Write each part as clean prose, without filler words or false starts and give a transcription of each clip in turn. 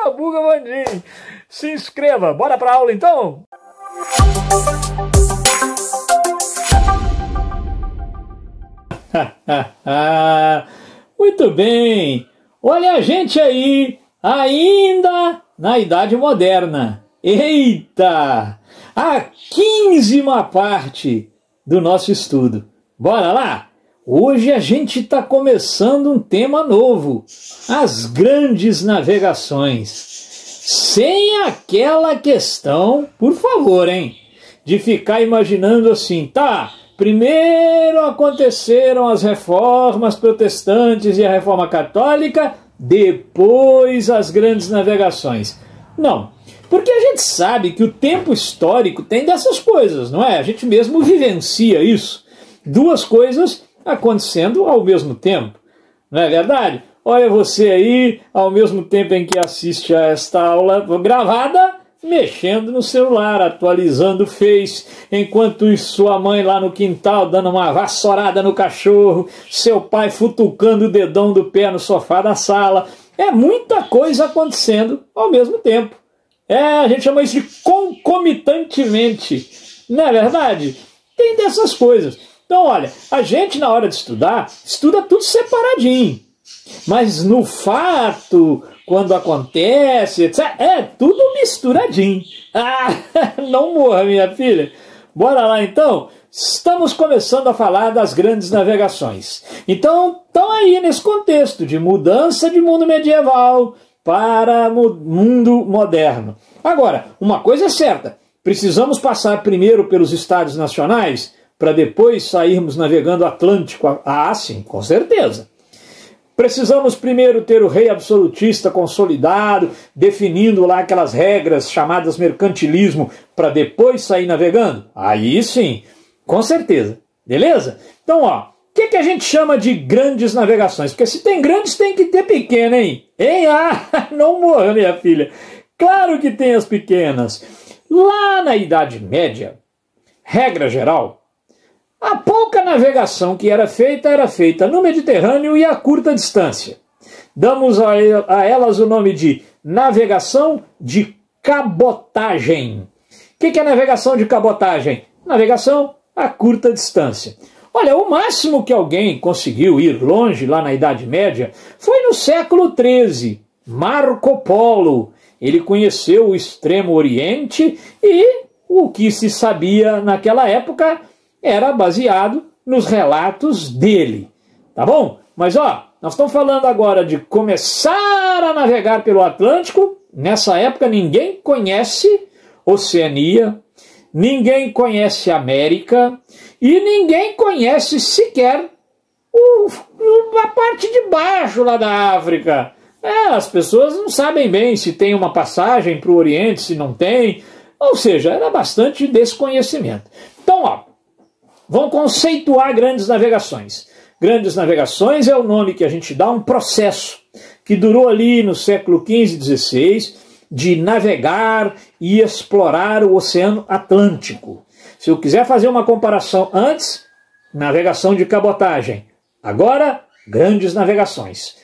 Sabuga Bandim. Se inscreva. Bora pra aula então? Muito bem. Olha a gente aí, ainda na Idade Moderna. Eita! A 15ª parte do nosso estudo. Bora lá? Hoje a gente está começando um tema novo, as grandes navegações. Sem aquela questão, por favor, hein, de ficar imaginando assim, tá, primeiro aconteceram as reformas protestantes e a reforma católica, depois as grandes navegações. Não, porque a gente sabe que o tempo histórico tem dessas coisas, não é? A gente mesmo vivencia isso. Duas coisas acontecendo ao mesmo tempo, não é verdade? Olha você aí, ao mesmo tempo em que assiste a esta aula gravada, mexendo no celular, atualizando o Face, enquanto isso sua mãe lá no quintal dando uma vassourada no cachorro, seu pai futucando o dedão do pé no sofá da sala. É muita coisa acontecendo ao mesmo tempo. A gente chama isso de concomitantemente, não é verdade? Tem dessas coisas. Então, olha, a gente na hora de estudar, estuda tudo separadinho. Mas no fato, quando acontece, etc., é tudo misturadinho. Não morra, minha filha. Bora lá então? Estamos começando a falar das grandes navegações. Então, estão aí nesse contexto de mudança de mundo medieval para mundo moderno. Agora, uma coisa é certa, precisamos passar primeiro pelos estados nacionais para depois sairmos navegando o Atlântico. Sim, com certeza. Precisamos primeiro ter o rei absolutista consolidado, definindo lá aquelas regras chamadas mercantilismo, para depois sair navegando? Aí sim, com certeza. Beleza? Então, ó, o que a gente chama de grandes navegações? Porque se tem grandes, tem que ter pequena, hein? Não morra, minha filha. Claro que tem as pequenas. Lá na Idade Média, regra geral, a pouca navegação que era feita no Mediterrâneo e a curta distância. Damos a elas o nome de navegação de cabotagem. O que é navegação de cabotagem? Navegação a curta distância. Olha, o máximo que alguém conseguiu ir longe lá na Idade Média foi no século XIII. Marco Polo. Ele conheceu o Extremo Oriente e o que se sabia naquela época era baseado nos relatos dele, tá bom? Mas ó, nós estamos falando agora de começar a navegar pelo Atlântico. Nessa época ninguém conhece Oceania, ninguém conhece América e ninguém conhece sequer a parte de baixo lá da África. As pessoas não sabem bem se tem uma passagem para o Oriente, se não tem, ou seja, era bastante desconhecimento. Então, ó, vão conceituar grandes navegações. Grandes navegações é o nome que a gente dá a um processo que durou ali no século XV e XVI de navegar e explorar o Oceano Atlântico. Se eu quiser fazer uma comparação antes, navegação de cabotagem. Agora, grandes navegações.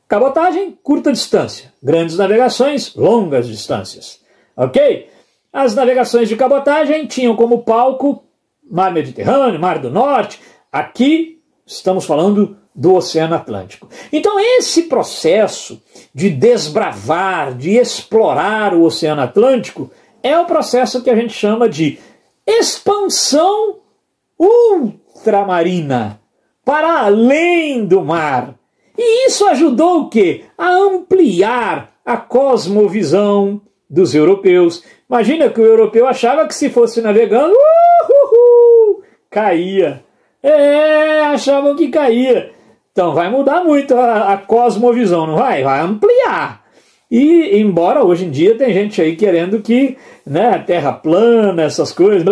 Cabotagem, curta distância. Grandes navegações, longas distâncias. Ok? As navegações de cabotagem tinham como palco Mar Mediterrâneo, Mar do Norte. Aqui estamos falando do Oceano Atlântico. Então esse processo de desbravar, de explorar o Oceano Atlântico é o processo que a gente chama de expansão ultramarina, para além do mar. E isso ajudou o quê? A ampliar a cosmovisão dos europeus. Imagina que o europeu achava que se fosse navegando, caía. Achavam que caía. Então vai mudar muito a cosmovisão, não vai? Vai ampliar. E embora hoje em dia tem gente aí querendo que, né, terra plana, essas coisas,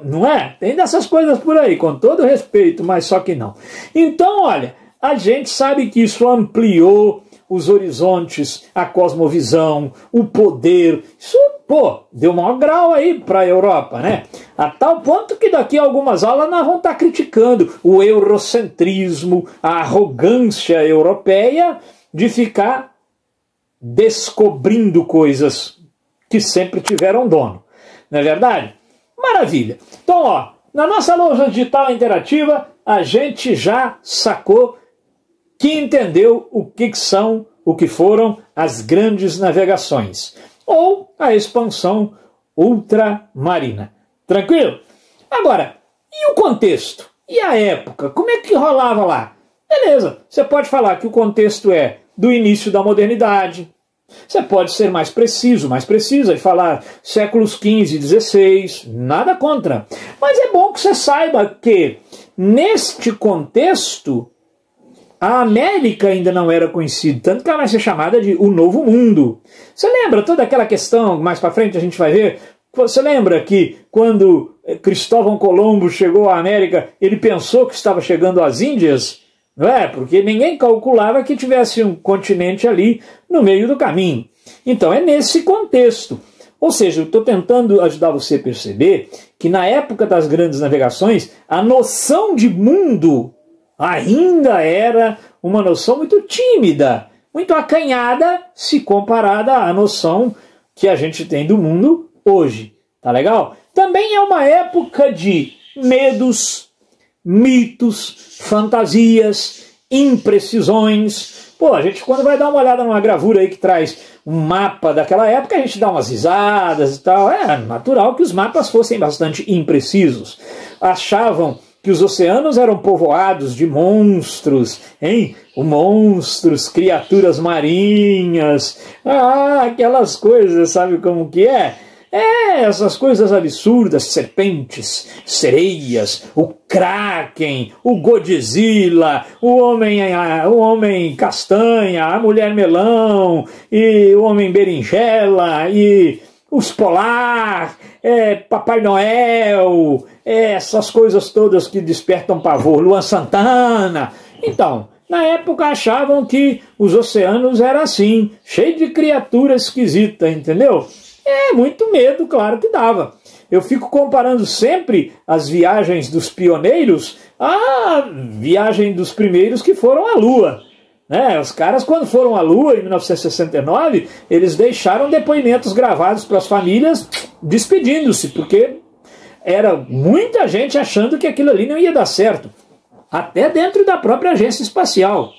não é? Tem dessas coisas por aí, com todo respeito, mas só que não. Então, olha, a gente sabe que isso ampliou os horizontes, a cosmovisão, o poder. Isso, pô, deu maior grau aí para a Europa, né? A tal ponto que daqui a algumas aulas nós vamos estar criticando o eurocentrismo, a arrogância europeia de ficar descobrindo coisas que sempre tiveram dono. Não é verdade? Maravilha! Então, ó, na nossa lousa digital interativa, a gente já sacou que entendeu o que são, o que foram as grandes navegações, ou a expansão ultramarina. Tranquilo? Agora, e o contexto? E a época? Como é que rolava lá? Beleza, você pode falar que o contexto é do início da modernidade. Você pode ser mais precisa e falar séculos XV e XVI, nada contra. Mas é bom que você saiba que, neste contexto, a América ainda não era conhecida, tanto que ela vai ser chamada de o Novo Mundo. Você lembra toda aquela questão, mais para frente a gente vai ver, você lembra que quando Cristóvão Colombo chegou à América, ele pensou que estava chegando às Índias? Não é? Porque ninguém calculava que tivesse um continente ali no meio do caminho. Então é nesse contexto. Ou seja, eu estou tentando ajudar você a perceber que na época das grandes navegações, a noção de mundo ainda era uma noção muito tímida, muito acanhada, se comparada à noção que a gente tem do mundo hoje. Tá legal? Também é uma época de medos, mitos, fantasias, imprecisões. Pô, a gente quando vai dar uma olhada numa gravura aí que traz um mapa daquela época, a gente dá umas risadas e tal. É natural que os mapas fossem bastante imprecisos. Achavam que os oceanos eram povoados de monstros, hein? Monstros, criaturas marinhas, aquelas coisas, sabe como que é? Essas coisas absurdas, serpentes, sereias, o Kraken, o Godzilla, o homem castanha, a mulher melão, e o homem berinjela, e os polar, Papai Noel, essas coisas todas que despertam pavor, Luan Santana. Então, na época achavam que os oceanos eram assim, cheio de criatura esquisita, entendeu? Muito medo, claro que dava. Eu fico comparando sempre as viagens dos pioneiros à viagem dos primeiros que foram à Lua. Os caras, quando foram à Lua, em 1969, eles deixaram depoimentos gravados para as famílias despedindo-se, porque era muita gente achando que aquilo ali não ia dar certo, até dentro da própria agência espacial.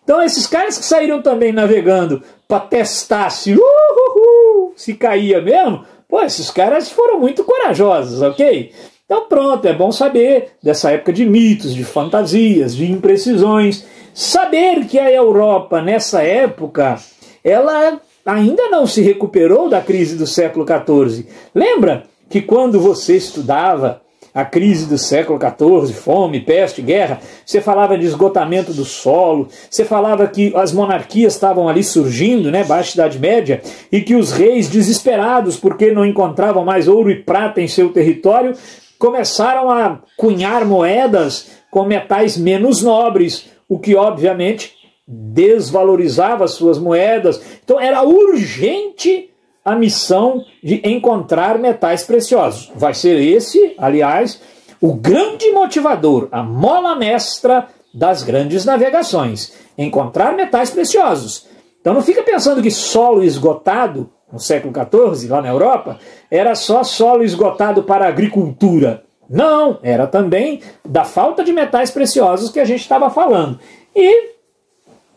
Então esses caras que saíram também navegando para testar se caía mesmo, pô, esses caras foram muito corajosos, ok? Então pronto, é bom saber dessa época de mitos, de fantasias, de imprecisões. Saber que a Europa, nessa época, ela ainda não se recuperou da crise do século XIV. Lembra que quando você estudava a crise do século XIV, fome, peste, guerra, você falava de esgotamento do solo, você falava que as monarquias estavam ali surgindo, Baixa Idade Média, e que os reis, desesperados porque não encontravam mais ouro e prata em seu território, começaram a cunhar moedas com metais menos nobres, o que obviamente desvalorizava as suas moedas. Então era urgente a missão de encontrar metais preciosos. Vai ser esse, aliás, o grande motivador, a mola mestra das grandes navegações. Encontrar metais preciosos. Então não fica pensando que solo esgotado, no século XIV, lá na Europa, era só solo esgotado para a agricultura. Não, era também da falta de metais preciosos que a gente estava falando. E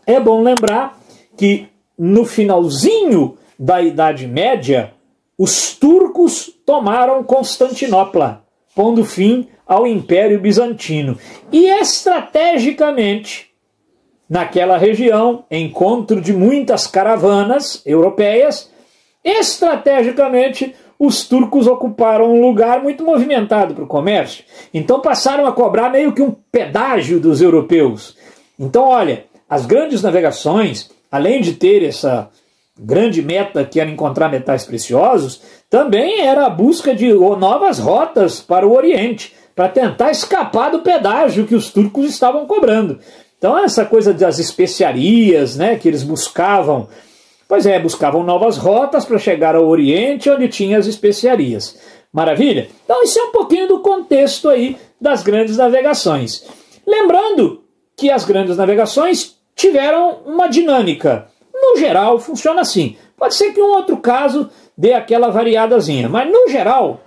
é bom lembrar que no finalzinho da Idade Média, os turcos tomaram Constantinopla, pondo fim ao Império Bizantino. E estrategicamente, naquela região, encontro de muitas caravanas europeias, estrategicamente os turcos ocuparam um lugar muito movimentado para o comércio. Então passaram a cobrar meio que um pedágio dos europeus. Então, olha, as grandes navegações, além de ter essa grande meta que era encontrar metais preciosos, também era a busca de novas rotas para o Oriente, para tentar escapar do pedágio que os turcos estavam cobrando. Então essa coisa das especiarias, que eles buscavam, buscavam novas rotas para chegar ao Oriente, onde tinha as especiarias. Maravilha? Então isso é um pouquinho do contexto aí das grandes navegações. Lembrando que as grandes navegações tiveram uma dinâmica. No no geral, funciona assim. Pode ser que um outro caso dê aquela variadazinha, mas no geral,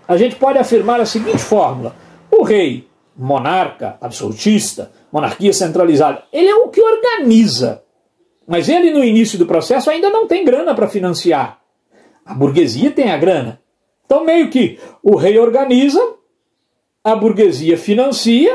a gente pode afirmar a seguinte fórmula: o rei, monarca, absolutista, monarquia centralizada, ele é o que organiza. Mas ele, no início do processo, ainda não tem grana para financiar. A burguesia tem a grana. Então, meio que o rei organiza, a burguesia financia,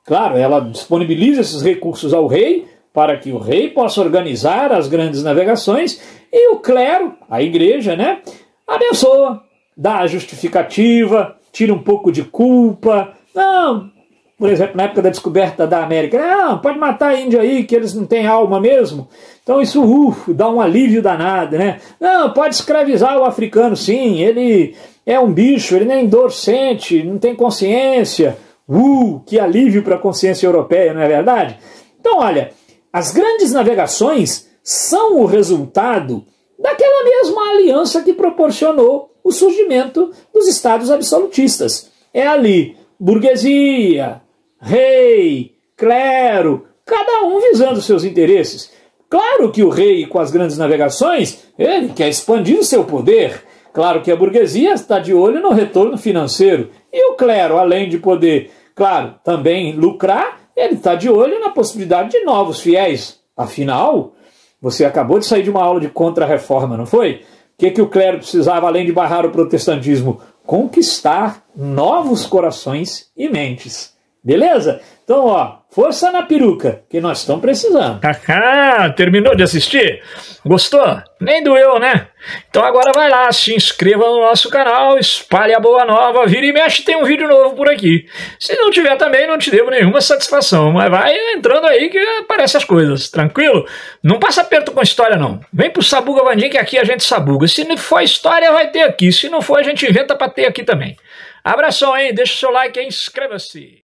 claro, ela disponibiliza esses recursos ao rei, para que o rei possa organizar as grandes navegações, e o clero, a igreja, né, abençoa, dá a justificativa, tira um pouco de culpa. Não, por exemplo, na época da descoberta da América, não, pode matar índio aí, que eles não têm alma mesmo. Então isso dá um alívio danado, né? Não, pode escravizar o africano, sim, ele é um bicho, ele nem dor sente, não tem consciência. Que alívio para a consciência europeia, não é verdade? Então, olha, as grandes navegações são o resultado daquela mesma aliança que proporcionou o surgimento dos estados absolutistas. É ali burguesia, rei, clero, cada um visando seus interesses. Claro que o rei, com as grandes navegações, ele quer expandir o seu poder. Claro que a burguesia está de olho no retorno financeiro. E o clero, além de poder, claro, também lucrar, ele está de olho na possibilidade de novos fiéis. Afinal, você acabou de sair de uma aula de contra-reforma, não foi? O que o clero precisava, além de barrar o protestantismo? Conquistar novos corações e mentes. Beleza? Então, ó, força na peruca, que nós estamos precisando. Terminou de assistir? Gostou? Nem doeu, né? Então agora vai lá, se inscreva no nosso canal, espalhe a boa nova, vira e mexe, tem um vídeo novo por aqui. Se não tiver também, não te devo nenhuma satisfação, mas vai entrando aí que aparecem as coisas, tranquilo? Não passa aperto com história, não. Vem pro Sabuga Vandim, que aqui a gente sabuga. Se não for história, vai ter aqui. Se não for, a gente inventa pra ter aqui também. Abração, hein? Deixa o seu like aí, inscreva-se.